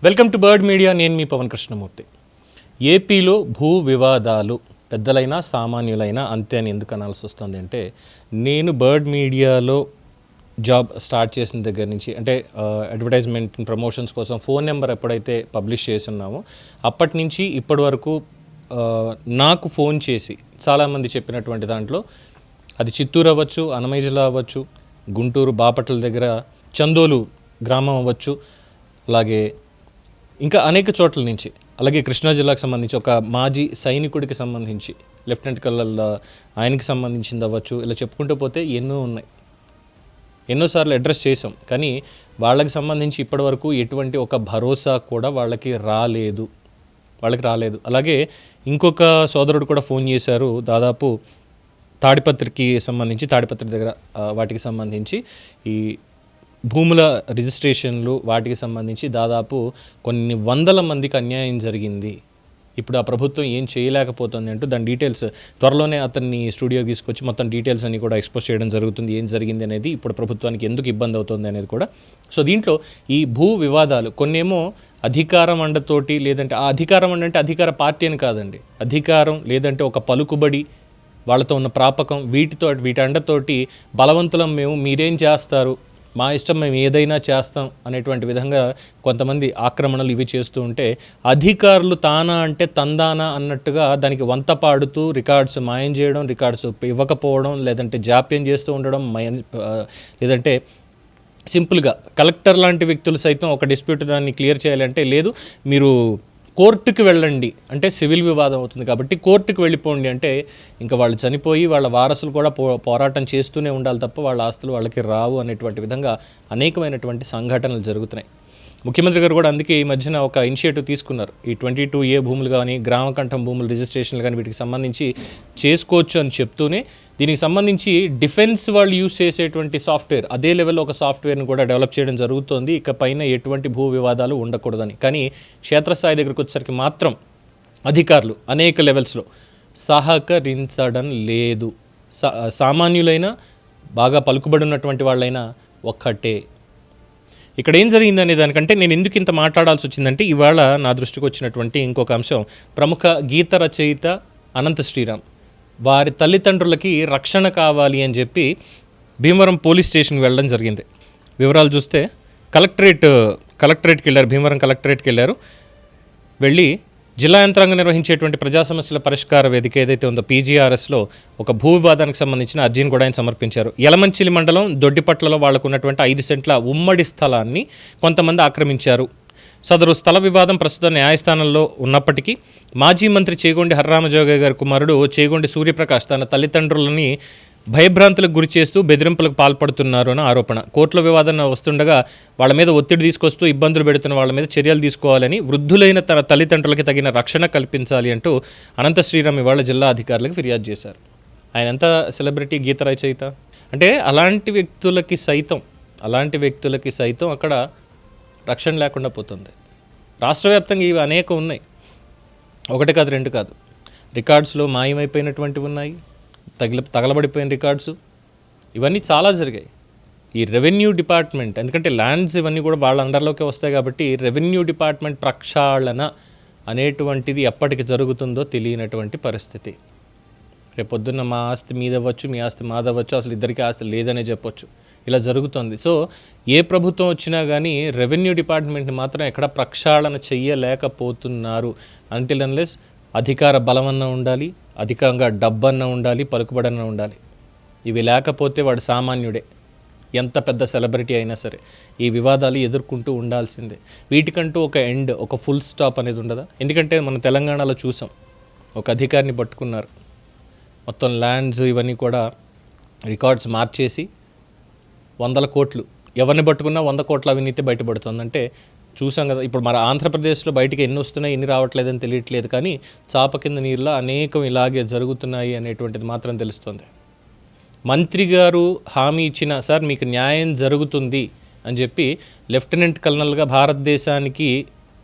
Welcome to bird media. నేను మీ పవన్ కృష్ణమూర్తి. ఏపీలో భూ వివాదాలు పెద్దలైనా సామాన్యులైనా అంతే అని ఎందుకు అనాల్సి వస్తుంది అంటే, నేను బర్డ్ మీడియాలో జాబ్ స్టార్ట్ చేసిన దగ్గర నుంచి అంటే అడ్వర్టైజ్మెంట్ ప్రమోషన్స్ కోసం ఫోన్ నెంబర్ ఎప్పుడైతే పబ్లిష్ చేస్తున్నామో అప్పటి నుంచి ఇప్పటి వరకు నాకు ఫోన్ చేసి చాలామంది చెప్పినటువంటి దాంట్లో అది చిత్తూరు అవ్వచ్చు, అన్నమయ్య జిల్లా అవ్వచ్చు, గుంటూరు బాపట్ల దగ్గర చందోలు గ్రామం అవ్వచ్చు, అలాగే ఇంకా అనేక చోట్ల నుంచి, అలాగే కృష్ణా జిల్లాకు సంబంధించి ఒక మాజీ సైనికుడికి సంబంధించి లెఫ్టినెంట్ కల్నల్ ఆయనకి సంబంధించింది అవ్వచ్చు, ఇలా చెప్పుకుంటూ పోతే ఎన్నో ఉన్నాయి. ఎన్నోసార్లు అడ్రస్ చేసాం, కానీ వాళ్ళకి సంబంధించి ఇప్పటివరకు ఎటువంటి ఒక భరోసా కూడా వాళ్ళకి రాలేదు. అలాగే ఇంకొక సోదరుడు కూడా ఫోన్ చేశారు, దాదాపు తాడిపత్రికి సంబంధించి, తాడిపత్రి దగ్గర వాటికి సంబంధించి ఈ భూముల రిజిస్ట్రేషన్లు వాటికి సంబంధించి దాదాపు కొన్ని వందల మందికి అన్యాయం జరిగింది. ఇప్పుడు ఆ ప్రభుత్వం ఏం చేయలేకపోతుంది అంటూ దాని డీటెయిల్స్ త్వరలోనే అతన్ని స్టూడియోకి తీసుకొచ్చి మొత్తం డీటెయిల్స్ అన్ని కూడా ఎక్స్పోజ్ చేయడం జరుగుతుంది. ఏం జరిగింది అనేది, ఇప్పుడు ప్రభుత్వానికి ఎందుకు ఇబ్బంది అవుతుంది అనేది కూడా. సో దీంట్లో ఈ భూ వివాదాలు కొన్నేమో అధికారం అండతోటి, లేదంటే ఆ అధికారం అంటే అధికార పార్టీ అని కాదండి, అధికారం లేదంటే ఒక పలుకుబడి, వాళ్ళతో ఉన్న ప్రాపకం, వీటి అండతోటి బలవంతులం మేము, మీరేం చేస్తారు, మా ఇష్టం మేము ఏదైనా చేస్తాం అనేటువంటి విధంగా కొంతమంది ఆక్రమణలు ఇవి చేస్తూ ఉంటే, అధికారులు తానా అంటే తందానా అన్నట్టుగా దానికి వంత పాడుతూ రికార్డ్స్ మాయం చేయడం, రికార్డ్స్ ఇవ్వకపోవడం, లేదంటే జాప్యం చేస్తూ ఉండడం, లేదంటే సింపుల్గా కలెక్టర్ లాంటి వ్యక్తులు సైతం ఒక డిస్ప్యూట్ దాన్ని క్లియర్ చేయాలంటే, లేదు మీరు కోర్టుకి వెళ్ళండి అంటే సివిల్ వివాదం అవుతుంది కాబట్టి కోర్టుకి వెళ్ళిపోండి అంటే, ఇంకా వాళ్ళు చనిపోయి వాళ్ళ వారసులు కూడా పోరాటం చేస్తూనే ఉండాలి తప్ప వాళ్ళ ఆస్తులు వాళ్ళకి రావు అనేటువంటి విధంగా అనేకమైనటువంటి సంఘటనలు జరుగుతున్నాయి. ముఖ్యమంత్రి గారు కూడా అందుకే ఈ మధ్యన ఒక ఇనిషియేటివ్ తీసుకున్నారు. ఈ 22A భూములు కానీ, గ్రామకంఠం భూములు రిజిస్ట్రేషన్లు కానీ వీటికి సంబంధించి చేసుకోవచ్చు అని చెప్తూనే, దీనికి సంబంధించి డిఫెన్స్ వాళ్ళు యూజ్ చేసేటువంటి సాఫ్ట్వేర్, అదే లెవెల్లో ఒక సాఫ్ట్వేర్ని కూడా డెవలప్ చేయడం జరుగుతోంది. ఇక పైన ఎటువంటి భూ వివాదాలు ఉండకూడదని. కానీ క్షేత్రస్థాయి దగ్గరకు వచ్చేసరికి మాత్రం అధికారులు అనేక లెవెల్స్లో సహకరించడం లేదు. సామాన్యులైనా బాగా పలుకుబడి ఉన్నటువంటి వాళ్ళైనా ఒక్కటే. ఇక్కడ ఏం జరిగిందనే దానికంటే నేను ఎందుకు ఇంత మాట్లాడాల్సి వచ్చిందంటే, ఇవాళ నా దృష్టికి వచ్చినటువంటి ఇంకొక అంశం, ప్రముఖ గీత రచయిత అనంత శ్రీరామ్ వారి తల్లిదండ్రులకి రక్షణ కావాలి అని చెప్పి భీమవరం పోలీస్ స్టేషన్కి వెళ్ళడం జరిగింది. వివరాలు చూస్తే కలెక్టరేట్కి వెళ్ళారు, భీమవరం కలెక్టరేట్కి వెళ్ళారు. వెళ్ళి జిల్లా యంత్రాంగం నిర్వహించేటువంటి ప్రజా సమస్యల పరిష్కార వేదిక ఏదైతే ఉందో PGRSలో ఒక భూ వివాదానికి సంబంధించిన అర్జీని కూడా ఆయన సమర్పించారు. యలమంచిలి మండలం దొడ్డిపట్లలో వాళ్లకు ఉన్నటువంటి 5 సెంట్ల ఉమ్మడి స్థలాన్ని కొంతమంది ఆక్రమించారు. సదరు స్థల వివాదం ప్రస్తుతం న్యాయస్థానంలో ఉన్నప్పటికీ మాజీ మంత్రి చేగొండి హర్రామజోగయ్య గారి కుమారుడు చేగొండి సూర్యప్రకాష్ తన తల్లిదండ్రులని భయభ్రాంతులకు గురి చేస్తూ బెదిరింపులకు పాల్పడుతున్నారు అని ఆరోపణ. కోర్టుల వివాదం వస్తుండగా వాళ్ళ మీద ఒత్తిడి తీసుకొస్తూ ఇబ్బందులు పెడుతున్న వాళ్ళ మీద చర్యలు తీసుకోవాలని, వృద్ధులైన తన తల్లిదండ్రులకి తగిన రక్షణ కల్పించాలి అంటూ అనంత శ్రీరామ్ ఇవాళ జిల్లా అధికారులకు ఫిర్యాదు చేశారు. ఆయన ఎంత సెలబ్రిటీ గీత రచయిత అంటే, అలాంటి వ్యక్తులకి సైతం అక్కడ రక్షణ లేకుండా పోతుంది. రాష్ట్ర వ్యాప్తంగా ఇవి అనేక ఉన్నాయి, ఒకటి కాదు రెండు కాదు. రికార్డ్స్లో మాయమైపోయినటువంటివి ఉన్నాయి, తగలబడిపోయిన రికార్డ్స్, ఇవన్నీ చాలా జరిగాయి. ఈ రెవెన్యూ డిపార్ట్మెంట్, ఎందుకంటే ల్యాండ్స్ ఇవన్నీ కూడా వాళ్ళ అండర్లోకి వస్తాయి కాబట్టి రెవెన్యూ డిపార్ట్మెంట్ ప్రక్షాళన అనేటువంటిది ఎప్పటికి జరుగుతుందో తెలియనటువంటి పరిస్థితి. రేపొద్దున్న మా ఆస్తి మీదవ్వచ్చు, మీ ఆస్తి మాదవ్వచ్చు, అసలు ఇద్దరికి ఆస్తి లేదనే చెప్పొచ్చు, ఇలా జరుగుతుంది. సో ఏ ప్రభుత్వం వచ్చినా కానీ రెవెన్యూ డిపార్ట్మెంట్ని మాత్రం ఎక్కడ ప్రక్షాళన చెయ్యలేకపోతున్నారు. అంటిల్ అన్లెస్ అధికార బలమన్నా ఉండాలి, అధికంగా డబ్బన్నా ఉండాలి, పలుకుబడన్నా ఉండాలి. ఇవి లేకపోతే వాడు సామాన్యుడే, ఎంత పెద్ద సెలబ్రిటీ అయినా సరే ఈ వివాదాలు ఎదుర్కొంటూ ఉండాల్సిందే. వీటికంటూ ఒక ఎండ్, ఒక ఫుల్ స్టాప్ అనేది ఉండదా? ఎందుకంటే మనం తెలంగాణలో చూసాం, ఒక అధికారిని పట్టుకున్నారు, మొత్తం ల్యాండ్స్ ఇవన్నీ కూడా రికార్డ్స్ మార్చేసి 100 కోట్లు, ఎవరిని పట్టుకున్నా 100 కోట్ల అవినీతి బయటపడుతుందంటే చూసాం కదా. ఇప్పుడు మన ఆంధ్రప్రదేశ్లో బయటికి ఎన్ని వస్తున్నాయి, ఎన్ని రావట్లేదని తెలియట్లేదు, కానీ చాప కింద నీరులో అనేకం ఇలాగే జరుగుతున్నాయి అనేటువంటిది మాత్రం తెలుస్తుంది. మంత్రి గారు హామీ ఇచ్చిన, సార్ మీకు న్యాయం జరుగుతుంది అని చెప్పి లెఫ్టినెంట్ కల్నల్గా భారతదేశానికి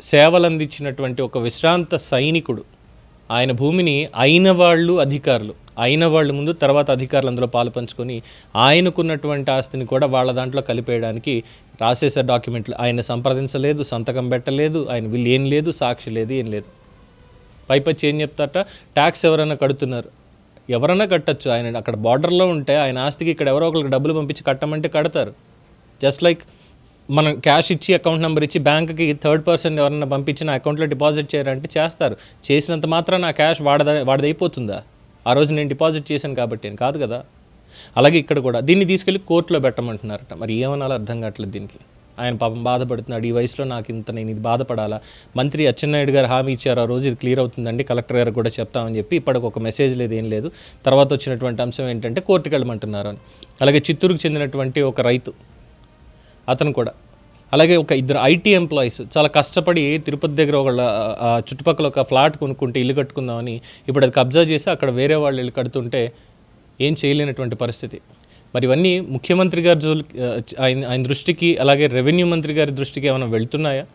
సేవలు అందించినటువంటి ఒక విశ్రాంత సైనికుడు, ఆయన భూమిని అయిన వాళ్ళు అధికారులు అయిన వాళ్ళ ముందు తర్వాత అధికారులు అందులో పాలు పంచుకొని ఆయనకున్నటువంటి ఆస్తిని కూడా వాళ్ళ దాంట్లో కలిపేయడానికి రాసేసే డాక్యుమెంట్లు ఆయన సంప్రదించలేదు, సంతకం పెట్టలేదు, ఆయన వీళ్ళు ఏం లేదు, సాక్షి లేదు, ఏం లేదు. పైపచ్చి ఏం చెప్తారట, ట్యాక్స్ ఎవరైనా కడుతున్నారు, ఎవరైనా కట్టచ్చు. ఆయన అక్కడ బార్డర్లో ఉంటే ఆయన ఆస్తికి ఇక్కడ ఎవరో ఒకరికి డబ్బులు పంపించి కట్టమంటే కడతారు. జస్ట్ లైక్ మనం క్యాష్ ఇచ్చి అకౌంట్ నెంబర్ ఇచ్చి బ్యాంక్కి థర్డ్ పర్సన్ ఎవరైనా పంపించి నా అకౌంట్లో డిపాజిట్ చేయాలంటే చేస్తారు. చేసినంత మాత్రం నా క్యాష్ వాడదైపోతుందా? ఆ రోజు నేను డిపాజిట్ చేశాను కాబట్టి అని కాదు కదా. అలాగే ఇక్కడ కూడా దీన్ని తీసుకెళ్ళి కోర్టులో పెట్టమంటున్నారట. మరి ఏమనాలో అర్థం కావట్లేదు దీనికి. ఆయన పాపం బాధపడుతున్నాడు, ఈ వయసులో నాకు ఇంత నేను ఇది బాధపడాలా. మంత్రి అచ్చెన్నాయుడు గారు హామీ ఇచ్చారు, ఆ రోజు ఇది క్లియర్ అవుతుందండి, కలెక్టర్ గారు కూడా చెప్తామని చెప్పి ఇప్పటికి ఒక మెసేజ్ లేదు, ఏం లేదు. తర్వాత వచ్చినటువంటి అంశం ఏంటంటే కోర్టుకి వెళ్ళమంటున్నారు అని. అలాగే చిత్తూరుకు చెందినటువంటి ఒక రైతు అతను కూడా, అలాగే ఒక ఇద్దరు ఐటీ ఎంప్లాయీస్ చాలా కష్టపడి తిరుపతి దగ్గర ఒక చుట్టుపక్కల ఒక ఫ్లాట్ కొనుక్కుంటే ఇల్లు కట్టుకుందామని ఇప్పుడు అది కబ్జా చేసి అక్కడ వేరే వాళ్ళు ఇల్లు కడుతుంటే ఏం చేయలేనటువంటి పరిస్థితి. మరి ఇవన్నీ ముఖ్యమంత్రి గారి ఆయన దృష్టికి, అలాగే రెవెన్యూ మంత్రి గారి దృష్టికి ఏమైనా వెళ్తున్నాయా?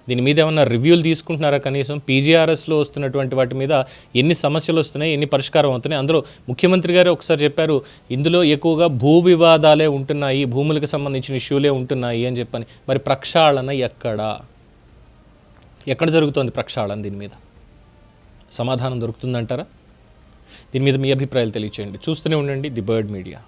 దీని మీద ఏమైనా రివ్యూలు తీసుకుంటున్నారా? కనీసం పీజీఆర్ఎస్లో వస్తున్నటువంటి వాటి మీద ఎన్ని సమస్యలు వస్తున్నాయి, ఎన్ని పరిష్కారం అవుతున్నాయి? అందులో ముఖ్యమంత్రి గారు ఒకసారి చెప్పారు, ఇందులో ఎక్కువగా భూ వివాదాలే ఉంటున్నాయి, భూములకు సంబంధించిన ఇష్యూలే ఉంటున్నాయి అని చెప్పని. మరి ప్రక్షాళన ఎక్కడ జరుగుతోంది ప్రక్షాళన? దీని మీద సమాధానం దొరుకుతుందంటారా? దీని మీద మీ అభిప్రాయాలు తెలియచేయండి. చూస్తూనే ఉండండి ది బర్డ్ మీడియా.